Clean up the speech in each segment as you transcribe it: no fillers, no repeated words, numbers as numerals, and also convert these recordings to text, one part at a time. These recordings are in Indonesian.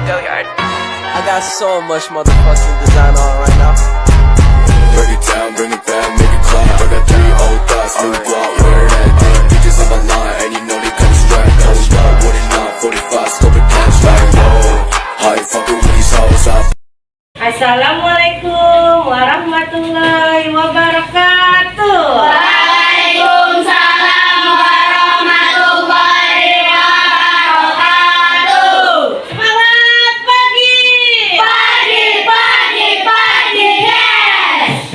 I got so much motherfucking design on right now. Break it down, bring it back, make it clap. I got 3 old thoughts, new guap, where that thing. Bitches on my line, and you know they come strapped. Hold up, what it not, 45, scope it cash like whoa. How you fucking with these hoes up? Assalamualaikum warahmatullahi wabarakatuh. Waalaikumsalam warahmatullahi wabarakatuh. Semangat pagi. Pagi, yes.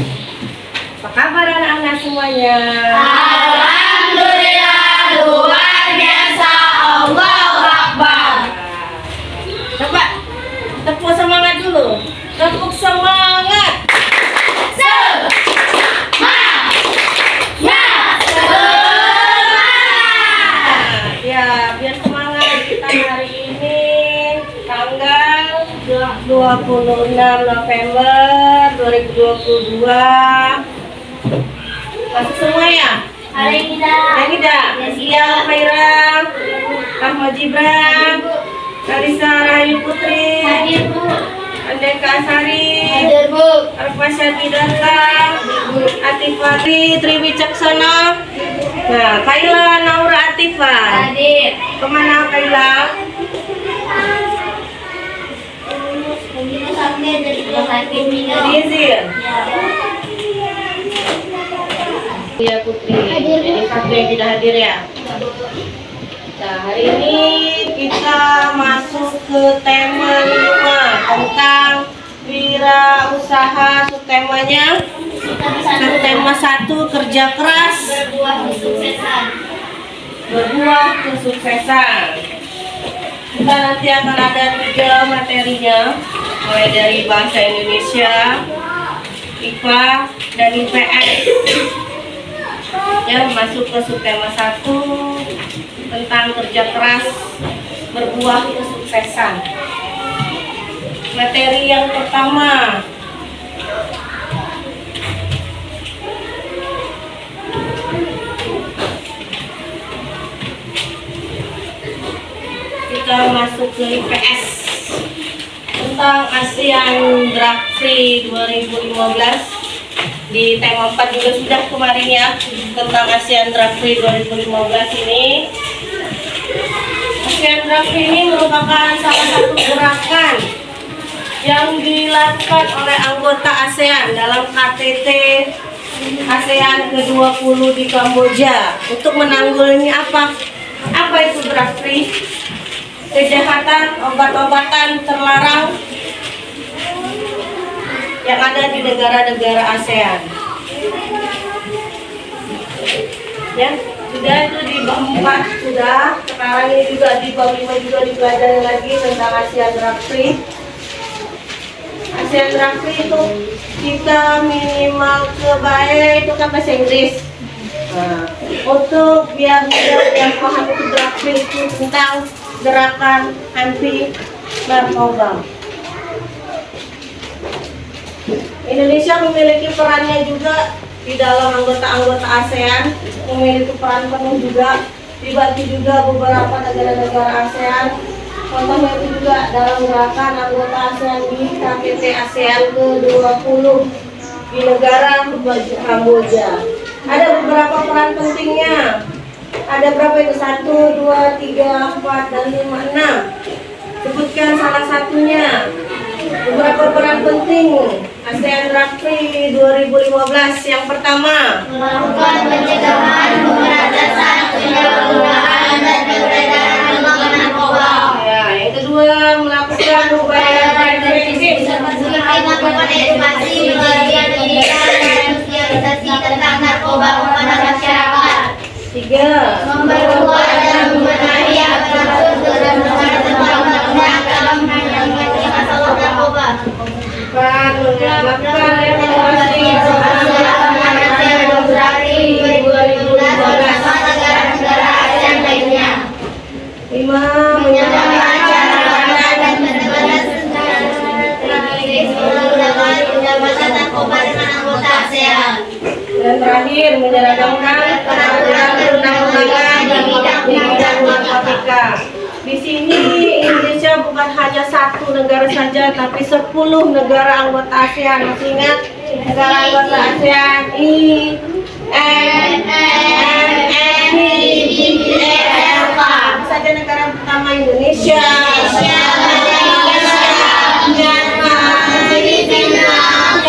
Apa kabar anak-anak semuanya? Alhamdulillah, luar biasa. Allahu Akbar. Coba tepuk semangat dulu. Tepuk semangat. Ya, biar semangat kita hari ini tanggal 26 November 2022. Masuk semua ya? Hari kita. Iya, Khaira, Rahma Jibran, Kalisa Rahayu Putri, Hadir, Bu. Andeka Asari, Hadir, Bu. Arfa Syadidata, Atifati, Triwicaksana. Nah, Kaila Naura Atifa. Hadir. Kemana Kaila? Sampai dari rumah sakit Mino. Diizin. Ya. Iya Putri. Hadir, Bu. Ini satu yang tidak hadir ya. Nah, hari ini kita masuk ke tema 5 tentang wirausaha. Subtemanya subtema 1 kerja keras Berbuah kesuksesan. berbuah kesuksesan. Kita nanti akan ada 3 materinya, mulai dari bahasa Indonesia, IPA, dan IPS. Ya, masuk ke subtema 1 tentang kerja keras berbuah kesuksesan. Materi yang pertama, kita masuk ke IPS tentang ASEAN Drug Free 2015. Di tema 4 juga sudah kemarin ya, tentang ASEAN Drug Free 2015 ini. ASEAN Drug Free ini merupakan salah satu gerakan yang dilakukan oleh anggota ASEAN dalam KTT ASEAN ke-20 di Kamboja untuk menanggulangi apa? Apa itu drug free? Kejahatan obat-obatan terlarang yang ada di negara-negara ASEAN. Ya, sudah itu di bab 4 sudah. Sekarang ini juga di bab 5 juga dipelajari lagi tentang ASEAN Drug Free. ASEAN Drug Free itu kita minimal kebaik itu kan bahasa Inggris. Nah, untuk biar yang paham itu drug free itu tentang gerakan anti narkoba. Indonesia memiliki perannya juga di dalam anggota-anggota ASEAN, memiliki peran penuh juga, dibantu juga beberapa negara-negara ASEAN. Contohnya itu juga dalam gerakan anggota ASEAN di KTT ASEAN ke-20 di negara Kamboja. Ada beberapa peran pentingnya. Ada berapa itu? 1, 2, 3, 4, dan 5, 6. Sebutkan salah satunya. Beberapa peran penting ASEAN Drug Free 2015. Yang pertama, Melakukan pencegahan, pemberantasan, penyalahgunaan, dan peredaran makanan narkoba. ya, yang kedua, melakukan upaya preventif Melakukan edukasi, pembelajaran pendidikan, dan sosialisasi tentang narkoba kepada masyarakat. 3, Memperkuat dan membenahi aparatur dan tentang undang-undang dalam menangani masalah narkoba. 4, melakukan evaluasi negara-negara ASEAN lainnya. 5, Menyelenggarkan acara dan pendebaran tentang undang-undang narkoba dengan anggota ASEAN. dan terakhir menyeragamkan peraturan perundang-undangan di bidang narkotika. Di sini Indonesia bukan hanya 1 negara saja, tapi 10 negara anggota ASEAN. Masih ingat negara anggota ASEAN? Apa saja negara pertama? Indonesia, Myanmar, Vietnam,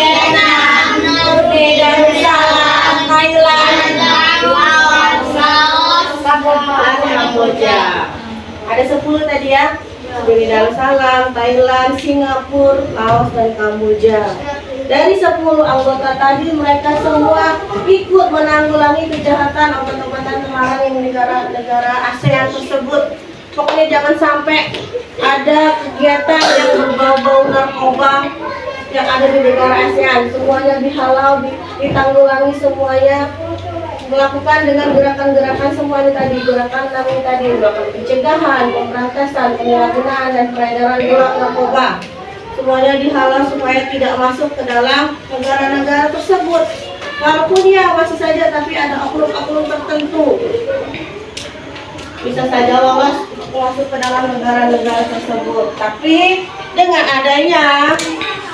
Brunei Darussalam, Thailand, Laos, Kamboja. Ada 10 tadi ya. Brunei Darussalam, Thailand, Singapura, Laos, dan Kamboja. Dari 10 anggota tadi, mereka semua ikut menanggulangi kejahatan obat-obatan terlarang yang negara-negara ASEAN tersebut. Pokoknya jangan sampai ada kegiatan yang berbau-bau narkoba yang ada di negara ASEAN. Semuanya dihalau, ditanggulangi semuanya. Melakukan dengan gerakan-gerakan semuanya tadi, gerakan pencegahan, pemberantasan, penyalahgunaan, dan peredaran narkoba. Semuanya dihalau supaya tidak masuk ke dalam negara-negara tersebut. Walaupun ya masih saja, tapi ada oknum-oknum tertentu bisa saja lolos masuk ke dalam negara-negara tersebut. Tapi dengan adanya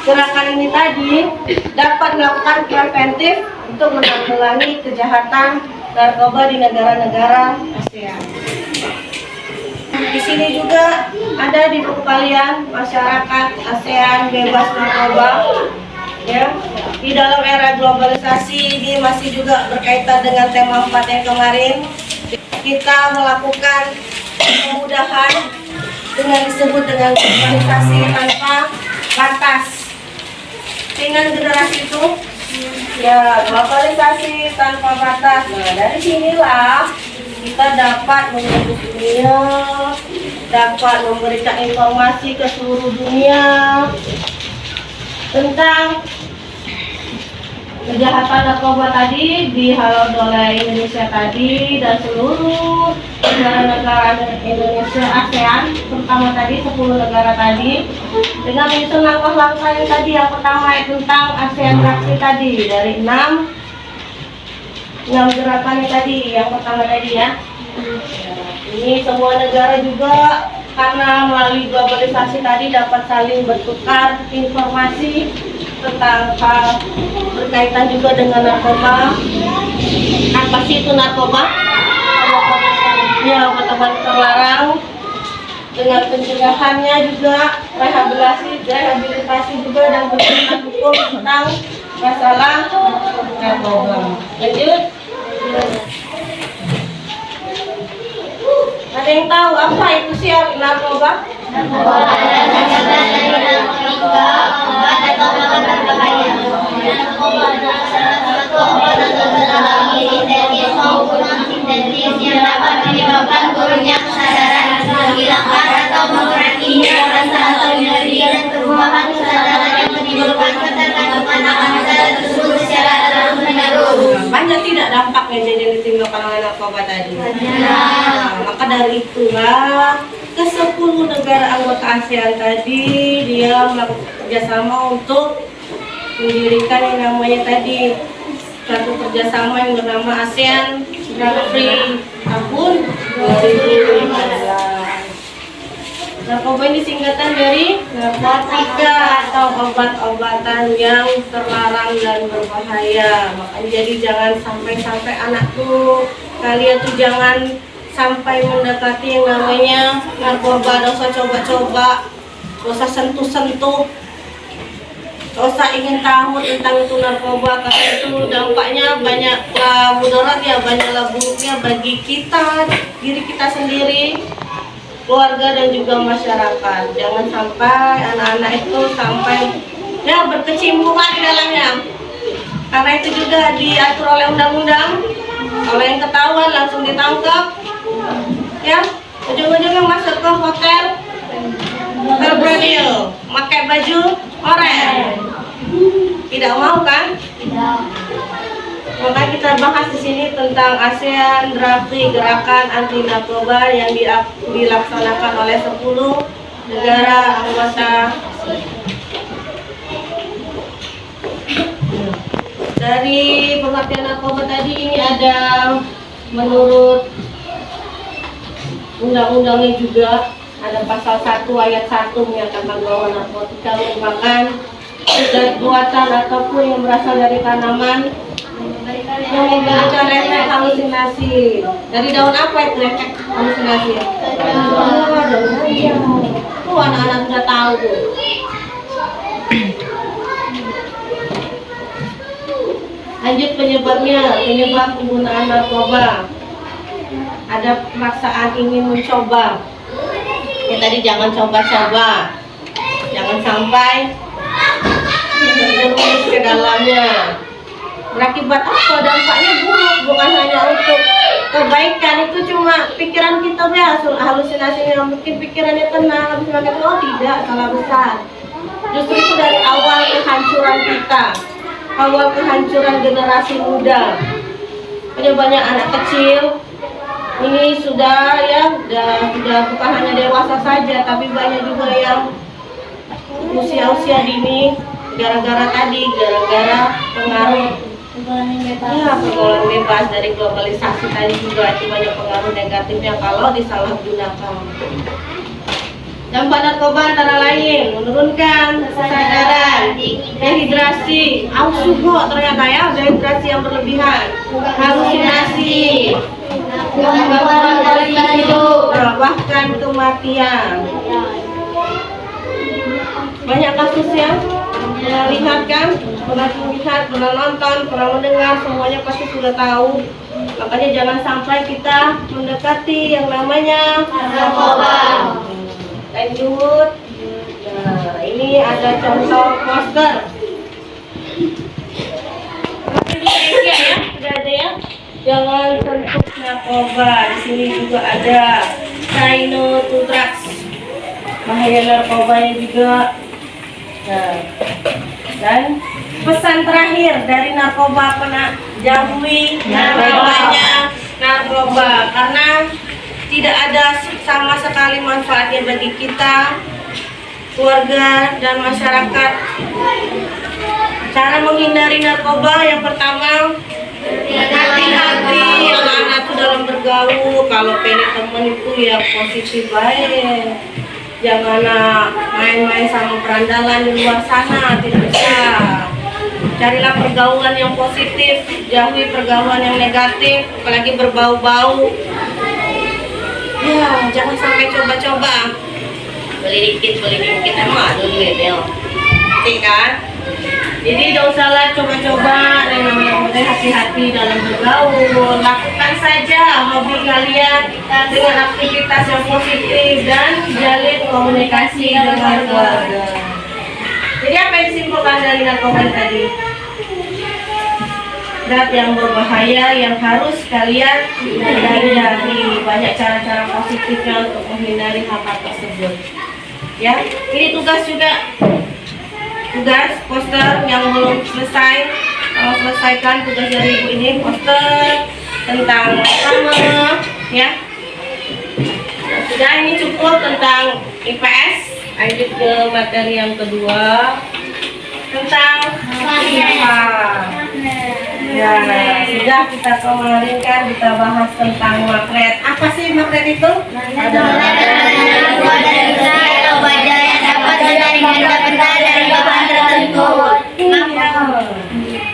gerakan ini tadi dapat melakukan preventif untuk menanggulangi kejahatan narkoba di negara-negara ASEAN. Di sini juga ada di buku kalian masyarakat ASEAN bebas narkoba. Ya, di dalam era globalisasi ini masih juga berkaitan dengan tema 4 yang kemarin. Kita melakukan kemudahan dengan disebut dengan globalisasi tanpa batas. Dengan generasi itu, ya globalisasi tanpa batas. Nah, dari sinilah kita dapat menuntut dunia, dapat memberikan informasi ke seluruh dunia tentang kejahatan narkoba tadi dihalau oleh Indonesia tadi dan seluruh negara-negara Indonesia ASEAN, terutama tadi 10 negara tadi, dengan menyusun langkah-langkah yang tadi. Yang pertama tentang ASEAN Aksi tadi, dari 6 gerakan yang tadi, yang pertama tadi ya. Ini semua negara juga karena melalui globalisasi tadi dapat saling bertukar informasi tentang hal berkaitan juga dengan narkoba. Apa sih itu narkoba? Ya, obat-obat terlarang. Dengan pencegahannya juga, rehabilitasi juga, dan penegakan hukum tentang masalah narkoba. Lanjut. Ada yang tahu apa itu sih narkoba? yang dapat menyebabkan turunnya kesadaran, menghilangkan atau menguranginya rasa atau nyeri, dan perubahan kesadaran yang menimbulkan ketergantungan akan zat tersebut secara terus-menerus. Banyak tidak dampaknya yang ditimbulkan oleh narkoba tadi? Nah, maka dari itulah ke-10 negara anggota ASEAN tadi dia melakukan kerjasama untuk mendirikan yang namanya tadi satu kerjasama yang bernama ASEAN Drug Free tahun 2015. Narkoba ini singkatan dari narkotika atau obat-obatan yang terlarang dan berbahaya. Makanya jadi jangan sampai anakku, kalian tuh jangan sampai mendekati yang namanya narkoba. Gak usah coba-coba, gak usah sentuh-sentuh, gak usah ingin tahu tentang itu narkoba, karena itu dampaknya banyaklah mudaratnya, banyaklah buruknya bagi kita, diri kita sendiri, keluarga, dan juga masyarakat. Jangan sampai anak-anak itu sampai ya berkecimpung di dalamnya, karena itu juga diatur oleh undang-undang. Kalau yang ketahuan langsung ditangkap, ya ujung-ujungnya masuk ke hotel berbradil, pakai baju oranye. Tidak mau kan? Tidak. Maka kita bahas di sini tentang ASEAN Drug Free, gerakan anti narkoba yang dilaksanakan oleh 10 negara anggota. Dari pengertian narkoba tadi ini ada menurut undang-undangnya juga Ada pasal 1 ayat 1 menyatakan bahwa narkotika merupakan zat buatan ataupun yang berasal dari tanaman yang memberikan efek halusinasi. Dari daun apa itu efek halusinasi? Daun iya. Tuh anak-anak sudah tahu tuh. Lanjut penyebabnya, penyebab penggunaan narkoba. Ada pemaksaan ingin mencoba. Ya tadi jangan coba-coba, jangan sampai terjerumus ke dalamnya. Berakibat apa? Dampaknya buruk, bukan hanya untuk kebaikan. Itu cuma pikiran kita ya, halusinasinya mungkin pikirannya tenang, habis makan oh tidak, salah besar. Justru itu dari awal kehancuran kita, awal kehancuran generasi muda. Banyak anak kecil ini sudah bukan hanya dewasa saja, tapi banyak juga yang usia dini gara-gara pengaruh pergaulan bebas dari globalisasi tadi juga itu banyak pengaruh negatifnya kalau disalahgunakan. Dampak narkoba antara lain menurunkan kesadaran, dehidrasi, aus juga ternyata ya, dehidrasi yang berlebihan, halusinasi, gangguan kualitas hidup, bahkan kematian. Banyak kasus yang lihat kan, pernah melihat, pernah nonton, pernah mendengar, semuanya pasti sudah tahu. Makanya jangan sampai kita mendekati yang namanya narkoba. Lanjut. Nah, ini ada contoh poster. Ya, sudah ada ya. Jangan sentuh narkoba. Di sini juga ada say no to drugs. Bahaya narkobanya juga. Nah, dan pesan terakhir dari narkoba, jauhi namanya narkoba karena tidak ada sama sekali manfaatnya bagi kita, keluarga, dan masyarakat. Cara menghindari narkoba yang pertama, hati-hati anak-anak itu dalam bergaul. Kalau pilih teman itu ya positif baik. Jangan main-main sama perandalan di luar sana, tidak bisa. Carilah pergaulan yang positif, jauhi pergaulan yang negatif, apalagi berbau-bau. Ya, jangan sampai coba-coba. Beli dikit, emang ada duit ya. Ngerti kan? Jadi tidak usahlah coba-coba, yang namanya hati-hati dalam bergaul. Lakukan saja hobi kalian dengan aktivitas yang positif dan jalin komunikasi dengan keluarga. Jadi apa yang disimpulkan dari narkoba tadi? Zat yang berbahaya yang harus kalian hindari. Banyak cara-cara positifnya untuk menghindari hal-hal tersebut. Ya, ini tugas juga. Tugas poster yang belum selesai, kalau selesaikan tugas dari ibu ini poster tentang sama ya. Nah, sudah ini cukup tentang IPS. Lanjut ke materi yang kedua tentang IPA. Ya, sudah kita kemarin kan kita bahas tentang magnet. Apa sih magnet itu?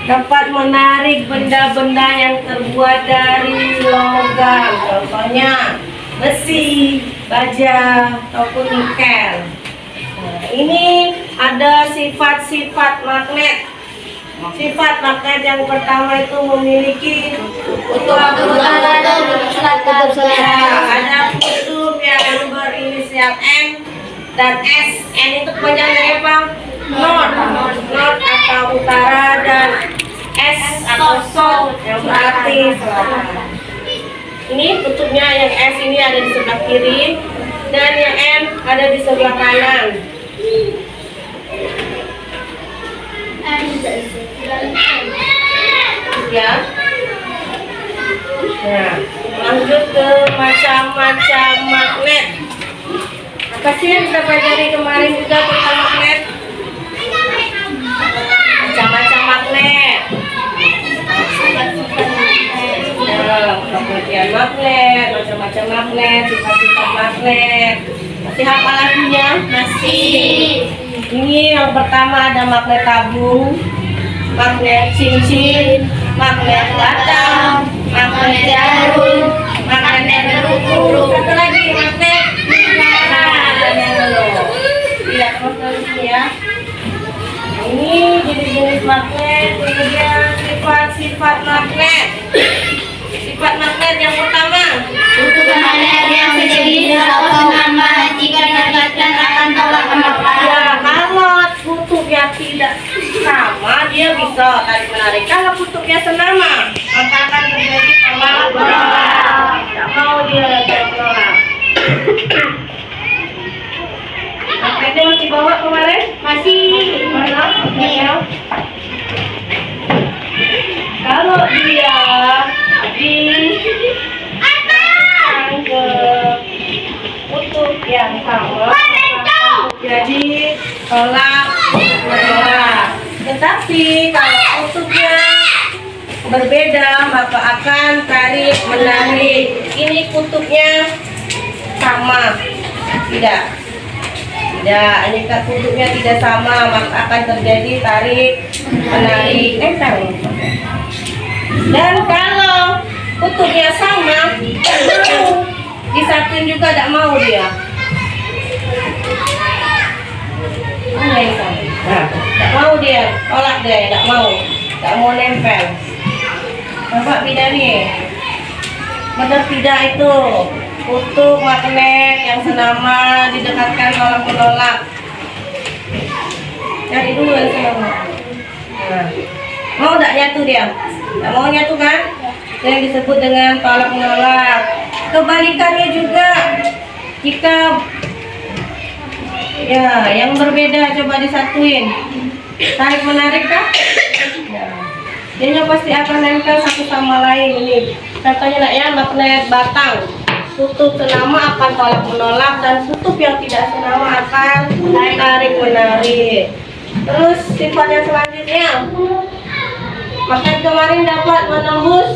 Dapat menarik benda-benda yang terbuat dari logam, contohnya besi, baja, ataupun nikel. Nah, ini ada sifat-sifat magnet. Sifat magnet yang pertama itu memiliki kutub ada kutub yang berinisial N dan S. N itu kepanjangan dari apa? North atau utara, dan S atau south yang berarti selatan. Ini kutubnya, yang S ini ada di sebelah kiri dan yang N ada di sebelah kanan. Ya. Nah, lanjut ke macam-macam magnet. Apa sih yang kita pelajari kemarin juga tentang magnet? Macam-macam magnet. Kemudian magnet, macam-macam magnet, sifat-sifat magnet. Masih hafal lagunya? Masih. Ini yang pertama ada magnet tabung, magnet cincin, magnet batang, magnet jarum, magnet berukur. Satu lagi magnet tidak terus ya. Ini jenis-jenis magnet, kemudian sifat-sifat magnet. Sifat magnet yang pertama, Untuk magnet yang sejenis atau senama jika didekatkan akan tolak menarik. ya kalau kutubnya tidak sama dia bisa tarik menarik. Kalau kutubnya senama maka akan terjadi tolak menolak. Tidak mau dia tarik menolak. Magnetnya masih bawa kemarin? Masih. Mana? Magnetnya? Kalau dia diarahkan ke kutub yang sama, jadi tolak menolak. Tetapi kalau kutubnya berbeda maka akan tarik menarik. Ini kutubnya sama, tidak. Tidak, ini kutubnya tidak sama maka akan terjadi tarik menarik. Tarik. Dan kalau kutubnya sama, disatuin juga tidak mau dia. Nah, tidak mau dia, tolak dia, tidak mau nempel. Bapak bidari, benar tidak itu kutub magnet yang senama didekatkan tolak menolak. Cari dulu yang senama. Nah, mau tidak nyatu dia? Tidak mau nyatu kan? Itu yang disebut dengan tolak menolak. Kebalikannya juga, jika ya yang berbeda coba disatuin, tarik menarik kah? Dia pasti akan nempel satu sama lain. Ini contohnya nak ya, magnet batang, kutub senama akan tolak menolak dan kutub yang tidak senama akan tarik menarik. Terus sifat yang selanjutnya, magnet kemarin dapat menembus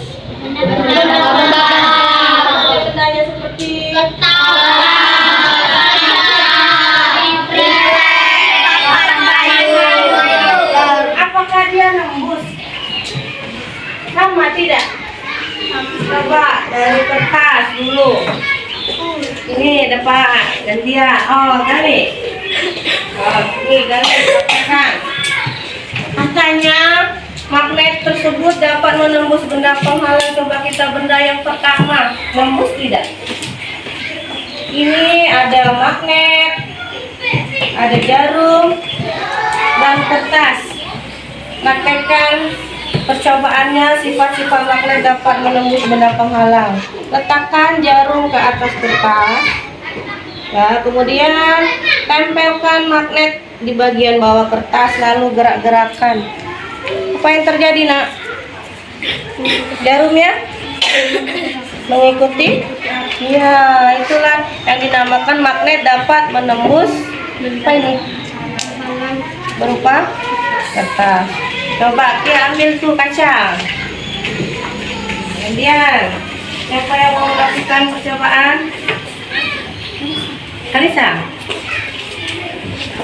bendanya seperti apakah dia nembus? Sama tidak? Coba dari kertas dulu. Ini dapat gantian. Oh, gali. Oh, ini gali. Katakan. Katanya magnet tersebut dapat menembus benda penghalang. Coba kita benda yang pertama, nembus tidak? Ini ada magnet, ada jarum, dan kertas. Praktekkan percobaannya. Sifat-sifat magnet dapat menembus benda penghalang. Letakkan jarum ke atas kertas. Ya, kemudian tempelkan magnet di bagian bawah kertas, lalu gerak-gerakan. Apa yang terjadi, nak? Jarumnya mengikuti? Ya, itulah yang dinamakan magnet dapat menembus apa ini? Berupa kertas. Coba dia ambil tuh kaca. Kemudian siapa yang mau melakukan percobaan? Kalisa.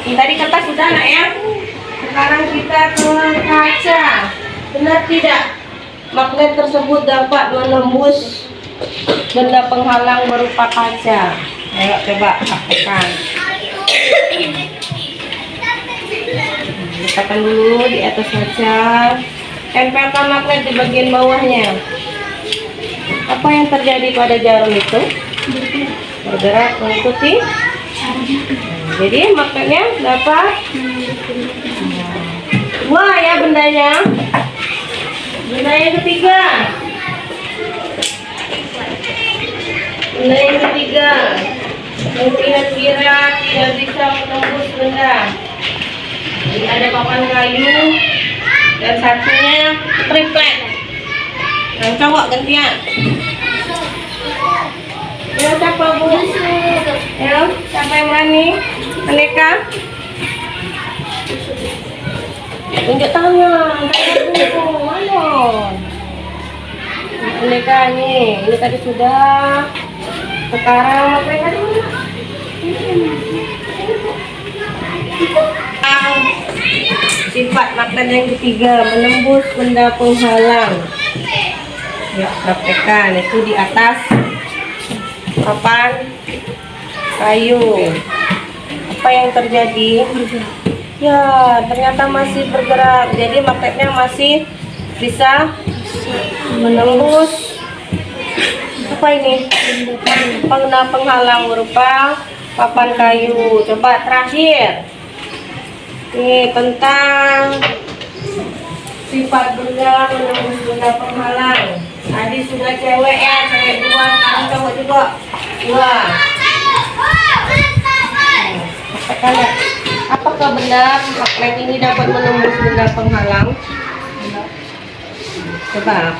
Tadi kertas sudah, nak ya. Sekarang kita ke kaca. Benar tidak? Magnet tersebut dapat menembus benda penghalang berupa kaca. Ayo coba praktekkan. Letakkan dulu di atas kaca. Tempelkan magnet di bagian bawahnya. Apa yang terjadi pada jarum itu? Bergerak mengikuti. Jadi magnetnya dapat wah ya bendanya. Benda yang ketiga. Benda yang ketiga yang kira-kira tidak bisa menembus benda. Jadi ada papan kayu dan satunya triplet. Yang cowok gantian. Ya, siapa bu? Ya, siapa yang berani? Aneka. Tunjuk tangan. Mana? Aneka ini tadi sudah. Sekarang mereka dulu. Sifat magnet yang ketiga, menembus benda penghalang. Ya, praktekkan. Itu di atas papan kayu. Apa yang terjadi? Ya, ternyata masih bergerak. Jadi magnetnya masih bisa menembus apa ini? Benda penghalang berupa papan kayu. Coba terakhir. Ini tentang sifat benda menembus benda penghalang. Tadi sudah cewek ya, cewek 2, sekarang cowok juga 2. Apakah benar magnet ini dapat menembus benda penghalang? Coba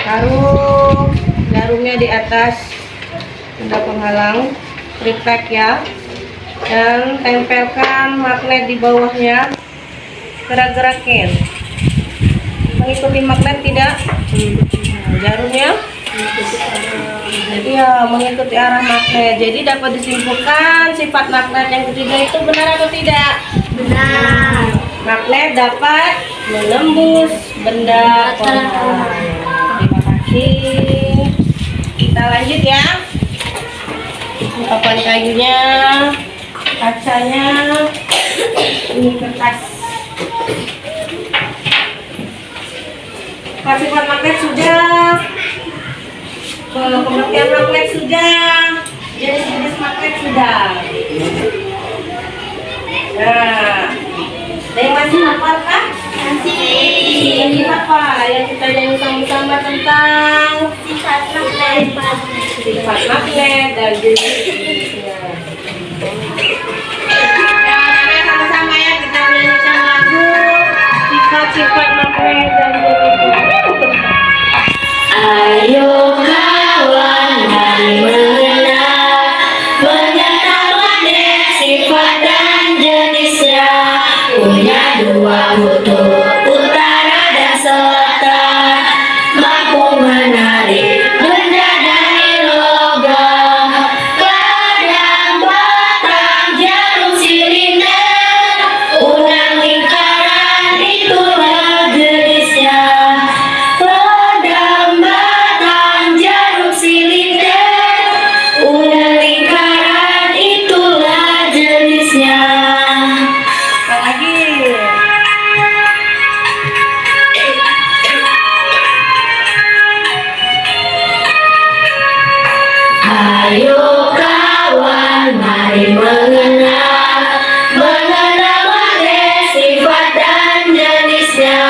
taruh jarumnya di atas benda penghalang, triplek ya, dan tempelkan magnet di bawahnya. Gerak-gerakin, mengikuti magnet tidak? Jarumnya jadi ya mengikuti arah magnet. Jadi dapat disimpulkan sifat magnet yang ketiga itu benar atau tidak? Benar. Magnet dapat menembus benda penghalang. Terima kasih. Kita lanjut ya. Papan kayunya, kacanya, ini kertas. Sifat magnet sudah, pengertian magnet sudah, jenis-jenis magnet sudah. Nah, ada yang masih hafal kah? Masih apa yang kita nyanyi sama-sama tentang Sifat magnet. sifat magnet dan jenis-jenisnya. Ya, sama-sama ya kita nyanyikan lagu sifat-sifat magnet dan jenis-jenisnya. Ayo kawan, mari mengenal magnet, sifat dan jenisnya. Punya 2 kutub, utara dan selatan, mampu menarik benda dari logam, kadang batang, jarum, silinder, unang, lingkaran, itulah jenisnya. Logam, batang, jarum, silinder, unang, lingkaran, itulah jenisnya. Apa lagi? Ayo kawan, mari mengenal magnet, sifat dan jenisnya.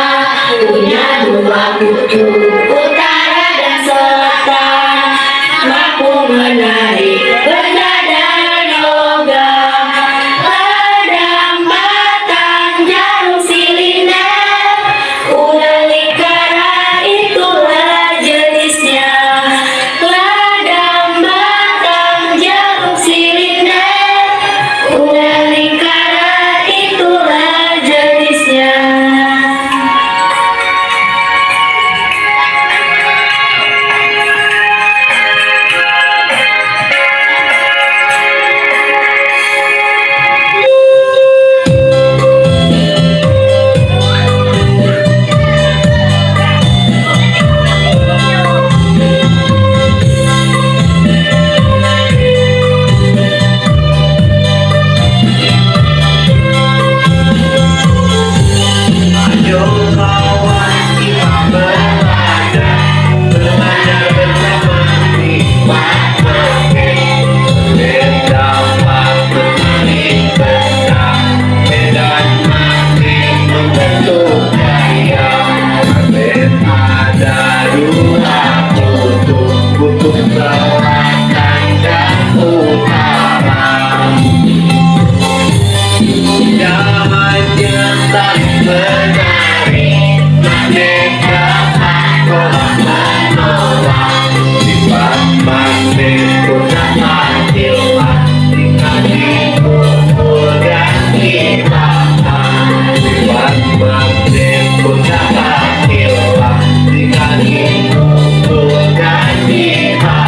Punya 2 kutub, utara dan selatan, mampu menarik benda dari logam, kadang batang, jarum, silinder, unang, lingkaran, itulah jenisnya. Ladang, batang, jarum, silinder, unang, lingkaran, itulah jenisnya. Jika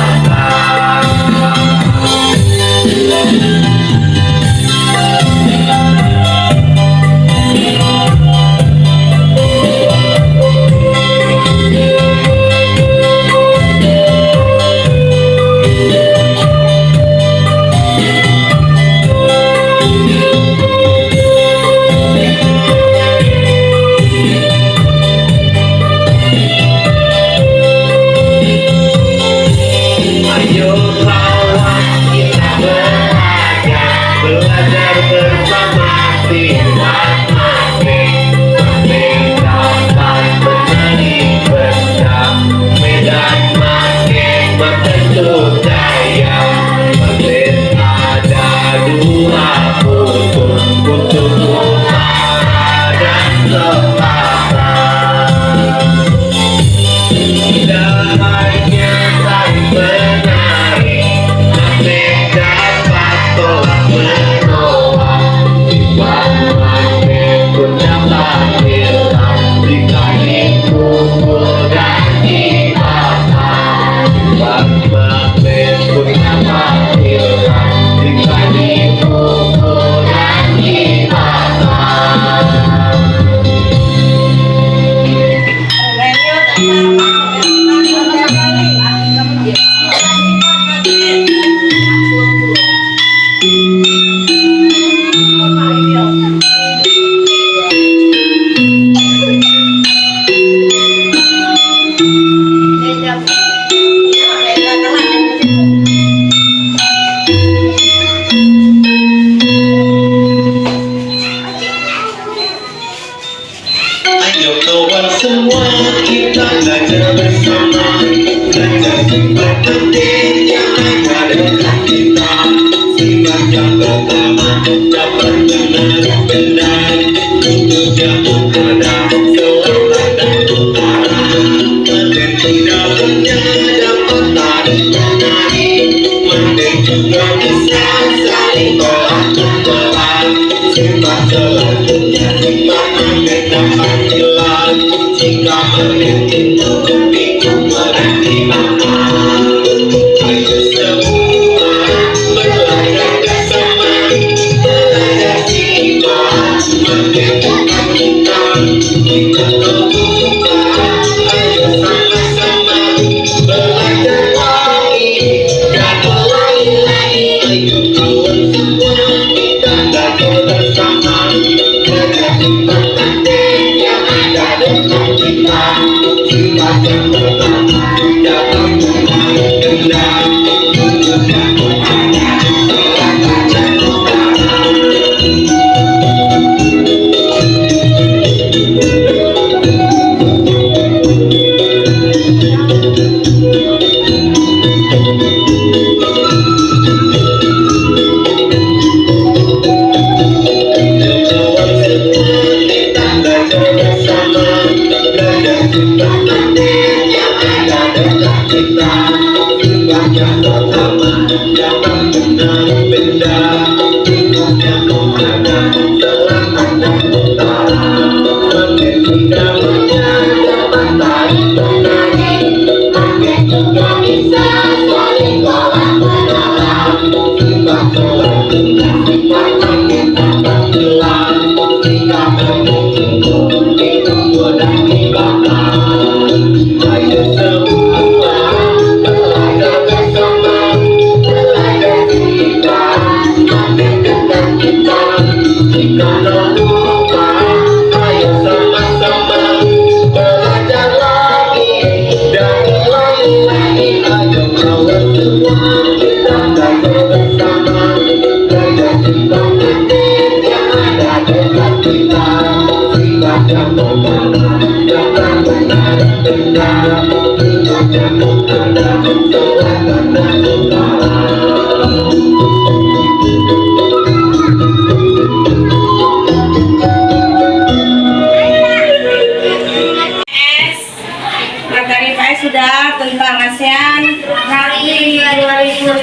Materi PAS sudah tentang ASEAN Rugby 2015.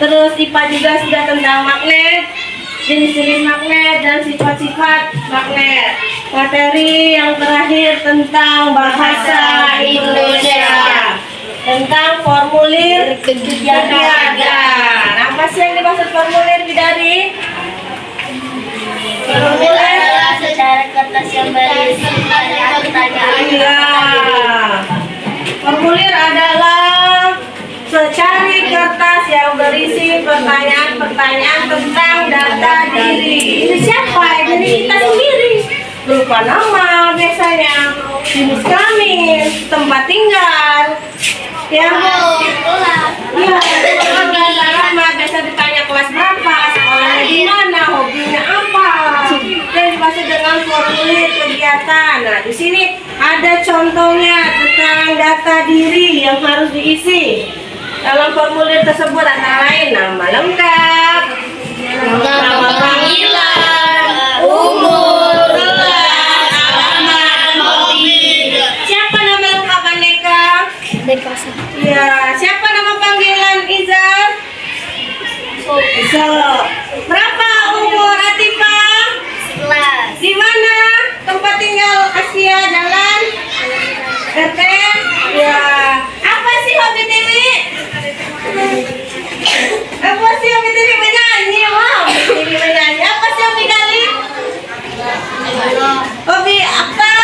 Terus IPA juga sudah tentang magnet, jenis-jenis magnet dan sifat-sifat magnet. Materi yang terakhir tentang bahasa Indonesia, tentang formulir kejadian. Apa sih yang dimaksud formulir Bidari? Formulir adalah secara kertas yang berisi pertanyaan. Iya. Formulir adalah secari kertas yang berisi pertanyaan-pertanyaan tentang data diri. Ini siapa? Jadi kita sendiri. Berupa nama biasanya, jenis kelamin, tempat tinggal. Ya, iya. Alamat biasa ditanya kelas berapa, sekolahnya di mana, hobinya apa. Dan dimaksud dengan formulir kegiatan. Nah, di sini ada contohnya tentang data diri yang harus diisi. Dalam formulir tersebut antara lain nama lengkap, nama panggilan, umur, kelas, alamat, hobi. Siapa nama lengkap Aneka? Ya, siapa nama panggilan Izar? Berapa umur Atifah? Di mana tempat tinggal Asia? Jalan RT? Ya. Apa sih hobi Tiwi? Apa sih hobi Tiwi? Menyanyi, wow. Tiwi menyanyi. Apa sih hobi Gali? Hobi apa?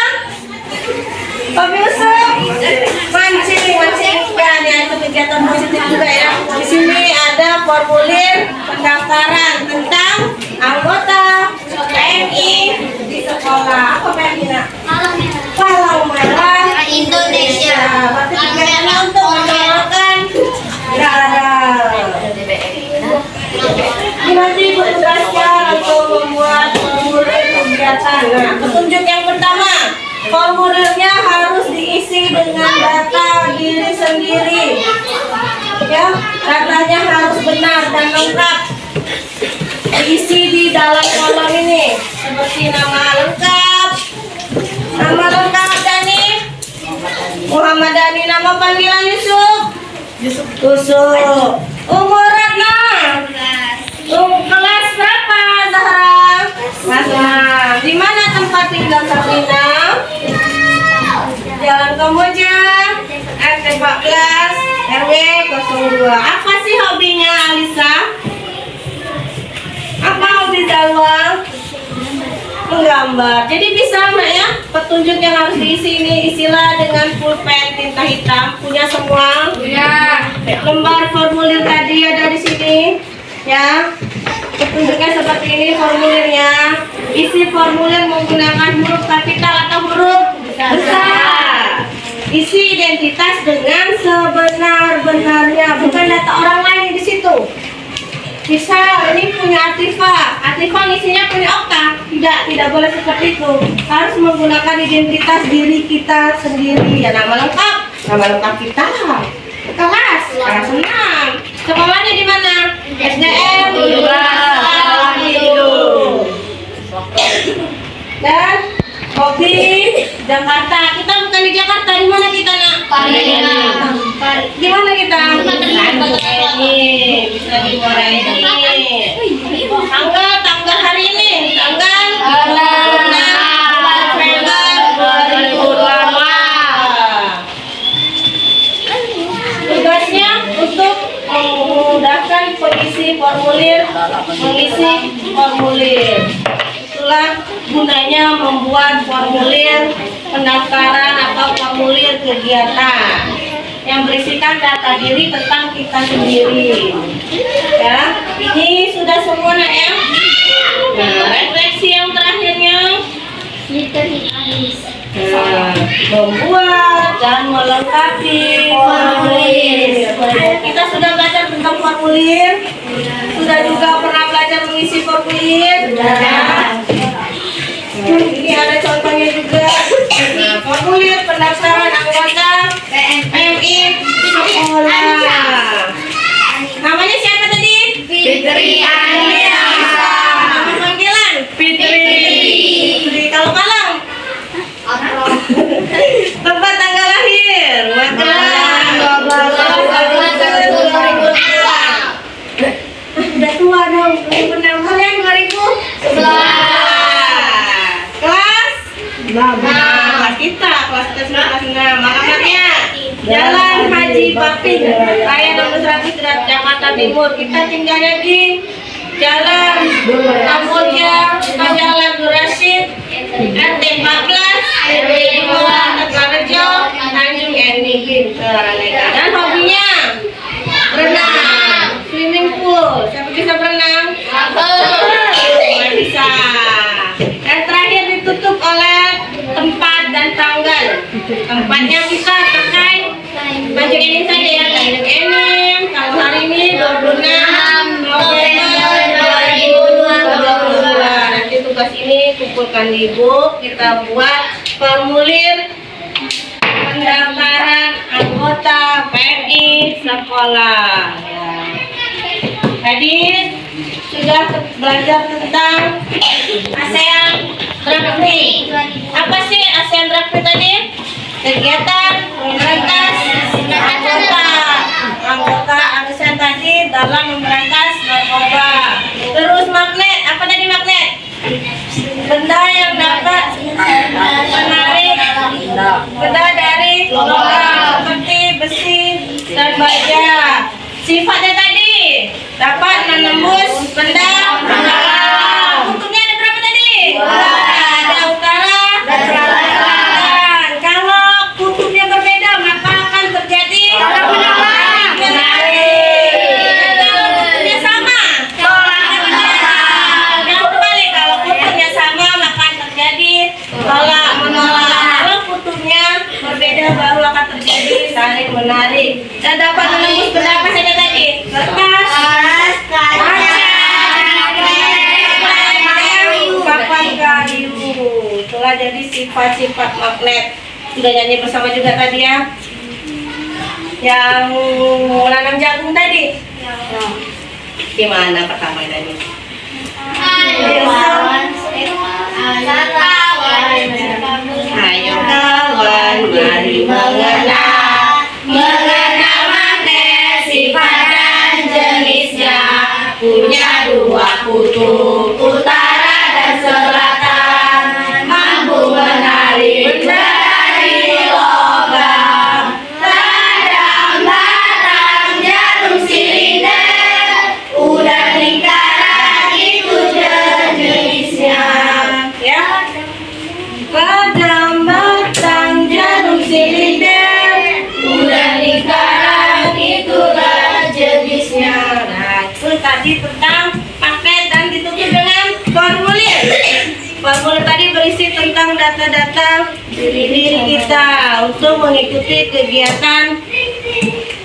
Hobi usum? Mancing. Dan ya, itu kegiatan positif juga ya. Di sini ada formulir pendaftaran tentang anggota PMI di sekolah. Apa PMI? Palang Merah Indonesia. Berarti tugasnya untuk mengenalkan nggak ada. Ini nanti tugasnya untuk membuat formulir kegiatan. Nah, petunjuk yang pertama, formulirnya harus diisi dengan data diri sendiri. Ya, datanya harus benar dan lengkap. diisi di dalam kolom ini seperti nama lengkap. Nama lengkap Dani Muhammad Dani. Nama panggilan Yusuf. Yusuf. Umur Ratna. Kelas berapa Zahra? Kelas 6. Di mana tempat tinggal Sabrina? Jalan Komoja, RT 14, RW 02. Apa sih hobinya Alisa? Apa hobi Zalwa? Menggambar. Jadi bisa Mbak ya, petunjuk yang harus diisi ini isilah dengan pulpen tinta hitam. Punya semua? Punya. Lembar formulir tadi ada di sini. Ya, petunjuknya seperti ini formulirnya. Isi formulir menggunakan huruf kapital atau huruf besar. Isi identitas dengan sebenar-benarnya, bukan data orang lain di situ. Misal ini punya Atifah isinya punya Okta. Tidak boleh seperti itu. Harus menggunakan identitas diri kita sendiri. Ya nama lengkap kita. Kelas 6. Sekolahnya di mana? SDN 12. Dan hobi Jakarta. Kita bukan di Jakarta. Di mana kita nak? Di mana kita? Ini bisa di Muara ini. Tanggal hari ini. Tanggal 26 November 2022. Tugasnya untuk memudahkan mengisi formulir. Itulah gunanya membuat formulir pendaftaran atau formulir kegiatan yang berisikan data diri tentang kita sendiri. Ya, ini sudah semua nak ya. Nah, refleksi yang terakhirnya. Membuat dan melengkapi formulir. Kita sudah belajar tentang formulir. Sudah juga pernah belajar mengisi formulir. Ini ada contohnya juga. Formulir pendaftaran anggota PMI sekolah. Namanya siapa tadi? Fitri Alia. Nama panggilan? Fitri. Kalau malam? Tempat tanggal lahir? Udah tua dong. Kalian 2011. Kelas 6. Kelas kita 19. Alamatnya Jalan Haji Bapin, Raya nomor 100 Jakarta Timur. Kita tinggalnya di Jalan Kamboja, Jalan Durasid, RT 14, RW 2, Tegarejo, Tanjung Endi, Pinter. Dan hobinya berenang, swimming pool. Siapa bisa berenang? Aku bisa. Dan terakhir ditutup oleh tempat dan tanggal. Tempatnya bisa terkait Tanjung Enim saja ya, Tanjung Enim. Kalau hari ini 26 November 2022. Nanti tugas ini kumpulkan di buku. Kita buat formulir pendaftaran anggota PMI sekolah. Ya. Tadi sudah belajar tentang ASEAN Drafti. Apa sih ASEAN Drafti tadi? Kegiatan memberantas anggota ASEAN tadi dalam memberantas narkoba. Terus magnet, apa tadi magnet? Benda yang dapat menarik benda dari logam seperti besi dan baja. Sifatnya tadi dapat menembus benda dalam. Bentuknya ada berapa tadi? Ada utara dan selatan. Kalau kutubnya berbeda maka akan terjadi menarik. Dan kalau kutubnya sama, yang kembali kalau kutubnya sama maka terjadi tolak menolak. Kalau kutubnya berbeda baru akan terjadi saling menarik. Dan dapat menembus benda apa saja tadi? Kertas, kaca, papan kayu. Itulah jadi sifat-sifat magnet. Sudah nyanyi bersama juga tadi ya. Yang menanam jagung tadi. Gimana pertama tadi? Ayo kawan, mari mengenal magnet, sifat dan jenisnya. Punya dua kutub, utara dan selatan, mampu menarik dari logam. Tajam batang jarum silinder, udang lingkaran itu jenisnya. Ya. Tajam batang jarum silinder, udang lingkaran itulah jenisnya. Nah, itu tadi tentang magnet dan ditutup dengan formulir. Formulir tadi berisi tentang data-data diri kita untuk mengikuti kegiatan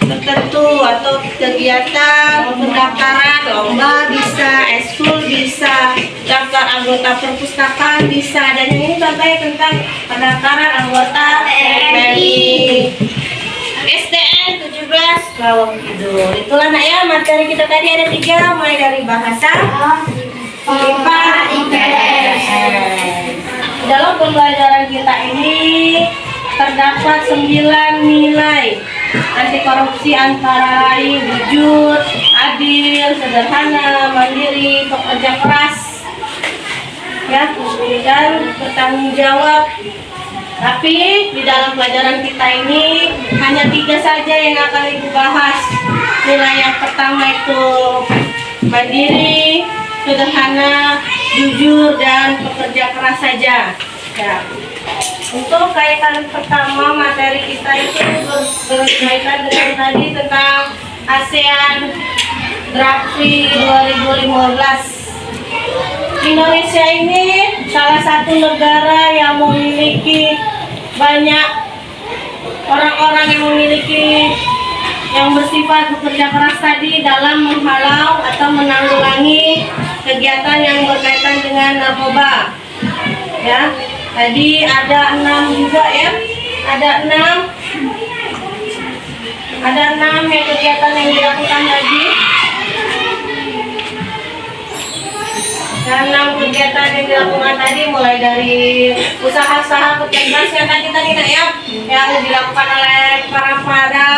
tertentu atau kegiatan pendaftaran lomba bisa, eskul bisa, daftar anggota perpustakaan bisa, dan ini contohnya tentang pendaftaran anggota TNI. SDN 17 Lawang Kidul. Itulah nak ya, materi kita tadi ada 3, mulai dari bahasa, IPA, IPS. Dalam pembelajaran kita ini terdapat 9 nilai anti korupsi, antara lain jujur, adil, sederhana, mandiri, pekerja keras, ya, dan bertanggung jawab. Tapi di dalam pelajaran kita ini hanya 3 saja yang akan ibu bahas. Nilai yang pertama itu mandiri, sederhana, jujur, dan pekerja keras saja. Ya. Untuk kaitan pertama, materi kita itu berkaitan dengan tadi tentang ASEAN Grand Prix 2015. Indonesia ini salah satu negara yang memiliki banyak orang-orang yang bersifat bekerja keras tadi dalam menghalau atau menanggulangi kegiatan yang berkaitan dengan narkoba. Ya, tadi ada 6 juga ya, ada 6 yang kegiatan yang dilakukan tadi. Dan 6 kegiatan yang dilakukan tadi mulai dari usaha-usaha kecerdasan yang tadi nak ya, yang dilakukan oleh para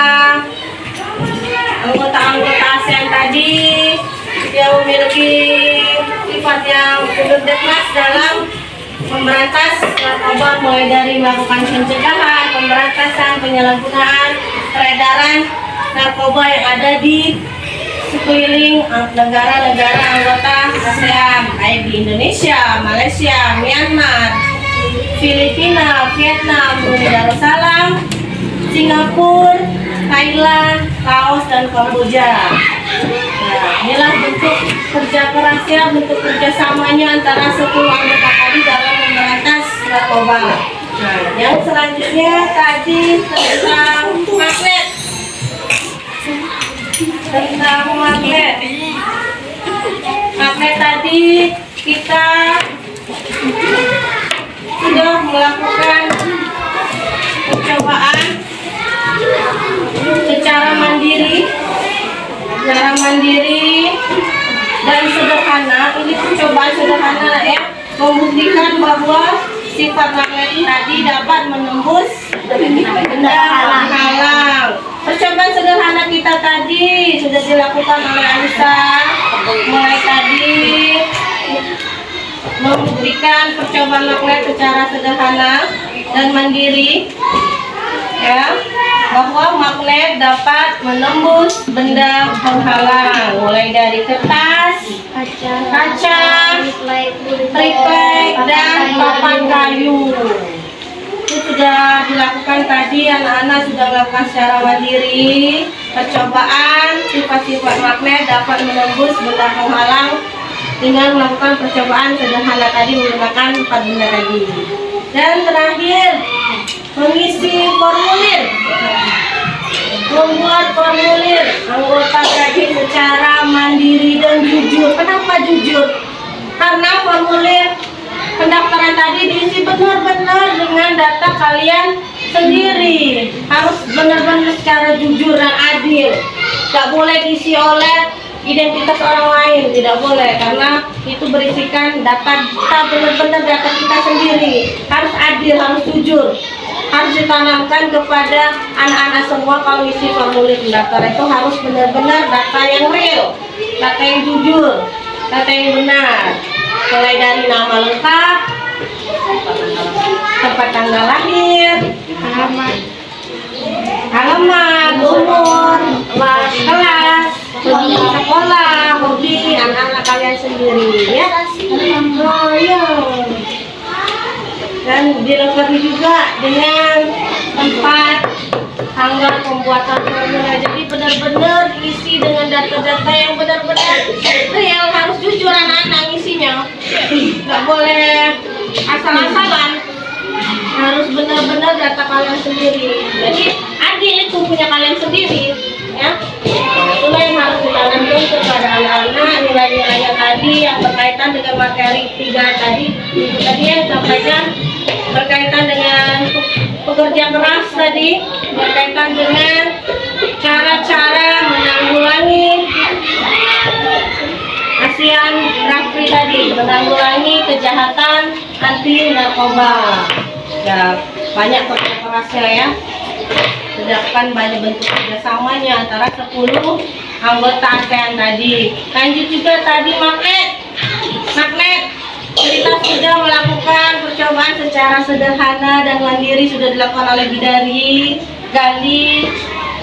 anggota ASEAN tadi, yang memiliki sifat yang cerdas dalam memberantas narkoba, mulai dari melakukan pencegahan, pemberantasan, penyalahgunaan, peredaran narkoba yang ada di sekeliling negara-negara anggota ASEAN, baik di Indonesia, Malaysia, Myanmar, Filipina, Vietnam, Brunei Darussalam, Singapura, Thailand, Laos, dan Kamboja. Nah, inilah bentuk kerja kerasnya, bentuk kerjasamanya antara 10 anggota tadi dalam memberantas narkoba. Nah, yang selanjutnya tadi tentang magnet. Magnet tadi kita sudah melakukan percobaan secara mandiri dan sederhana. Ini percobaan sederhana ya, membuktikan bahwa sifat magnet tadi dapat menembus benda halang. Percobaan sederhana kita tadi sudah dilakukan oleh Anissa, mulai tadi membuktikan percobaan magnet secara sederhana dan mandiri, ya, bahwa magnet dapat menembus benda penghalang, mulai dari kertas, kaca, triplek, dan papan kayu. Itu sudah dilakukan tadi, anak-anak sudah melakukan secara mandiri. Percobaan sifat-sifat magnet dapat menembus benda penghalang dengan melakukan percobaan sederhana tadi menggunakan 4 benda tadi. Dan terakhir, mengisi formulir, membuat formulir anggota tadi secara mandiri dan jujur. Kenapa jujur? Karena formulir pendaftaran tadi diisi benar-benar dengan data kalian sendiri, harus benar-benar secara jujur dan adil. Gak boleh diisi oleh identitas orang lain, tidak boleh, karena itu berisikan data kita, benar-benar data kita sendiri. Harus adil, harus jujur, harus ditanamkan kepada anak-anak semua. Kalau isi formulir pendaftar itu harus benar-benar data yang real, data yang jujur, data yang benar, mulai dari nama lengkap, tempat tanggal lahir, alamat, umur, kelas, sekolah, hobi anak-anak kalian sendiri, ya. Oh iya. Dan dilengkapi juga dengan tempat tanggal pembuatan formulir. Jadi benar-benar diisi dengan data-data yang benar-benar real, harus jujur anak-anak isinya. Nggak boleh asal-asalan, harus benar-benar data kalian sendiri. Jadi adil itu punya kalian sendiri, ya. Itulah yang harus ditanamkan kepada anak-anak, nilai-nilai tadi yang berkaitan dengan materi 3 tadi. Itu tadi yang sampaikan berkaitan dengan pekerja keras tadi, berkaitan dengan cara-cara menanggulangi ASEAN Rafri tadi, menanggulangi kejahatan anti narkoba. Ya, banyak pekerja kerasnya, ya. Sedangkan banyak bentuk kerjasamanya antara 10 anggota ASEAN tadi. Lanjut juga tadi magnet. Kita sudah melakukan percobaan secara sederhana dan mandiri, sudah dilakukan oleh Bidari, Gali,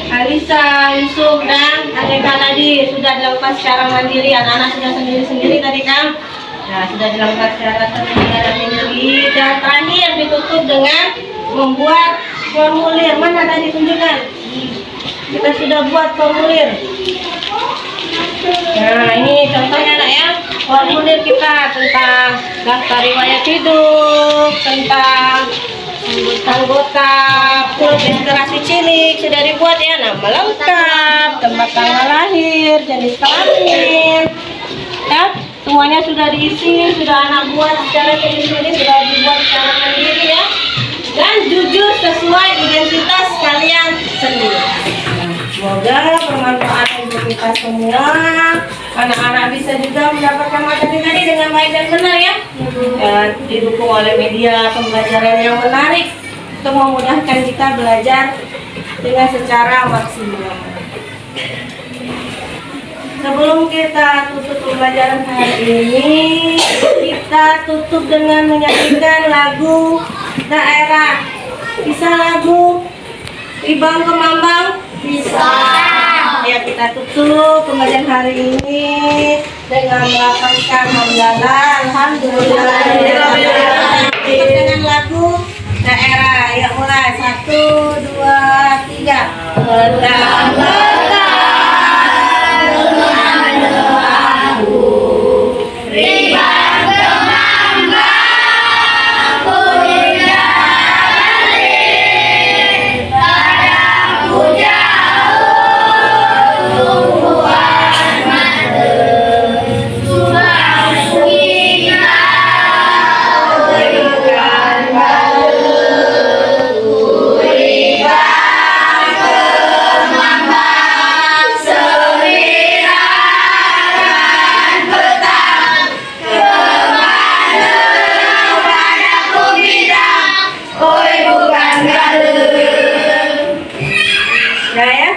Alisa, Yusuf, dan Adeka tadi. Sudah dilakukan secara mandiri, anak-anak sudah sendiri-sendiri tadi kan. Nah, sudah dilakukan secara sendiri. Dan terakhir ditutup dengan membuat formulir. Mana tadi tunjukkan? Kita sudah buat formulir. Nah, ini contohnya nak, ya. Formulir kita tentang daftar riwayat hidup, tentang anggota klub inspirasi cilik sudah dibuat, ya. Nama lengkap, tempat tanggal lahir, jenis kelamin, ya. Semuanya sudah diisi, sudah anak buat secara sendiri, sudah dibuat secara mandiri, ya. Dan jujur sesuai identitas kalian sendiri. Semoga bermanfaat untuk kita semua. Anak-anak bisa juga mendapatkan materi tadi dengan baik dan benar, ya. Dan didukung oleh media pembelajaran yang menarik untuk memudahkan kita belajar dengan secara maksimal. Sebelum kita tutup pembelajaran hari ini, kita tutup dengan menyanyikan lagu daerah. Bisa lagu Ibang Kemambang? Bisa. Ya, kita tutup pembelajaran hari ini dengan melafazkan hamdalah, alhamdulillah. Tutup dengan lagu daerah. Ya, mulai 1, 2, 3.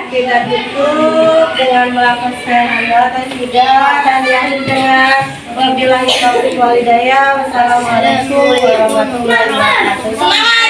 Kita tutup dengan melafazkan hamdalah tidak, dan diakhiri dengan wabillahi taufiq wal hidayah. Wassalamualaikum warahmatullahi wabarakatuh.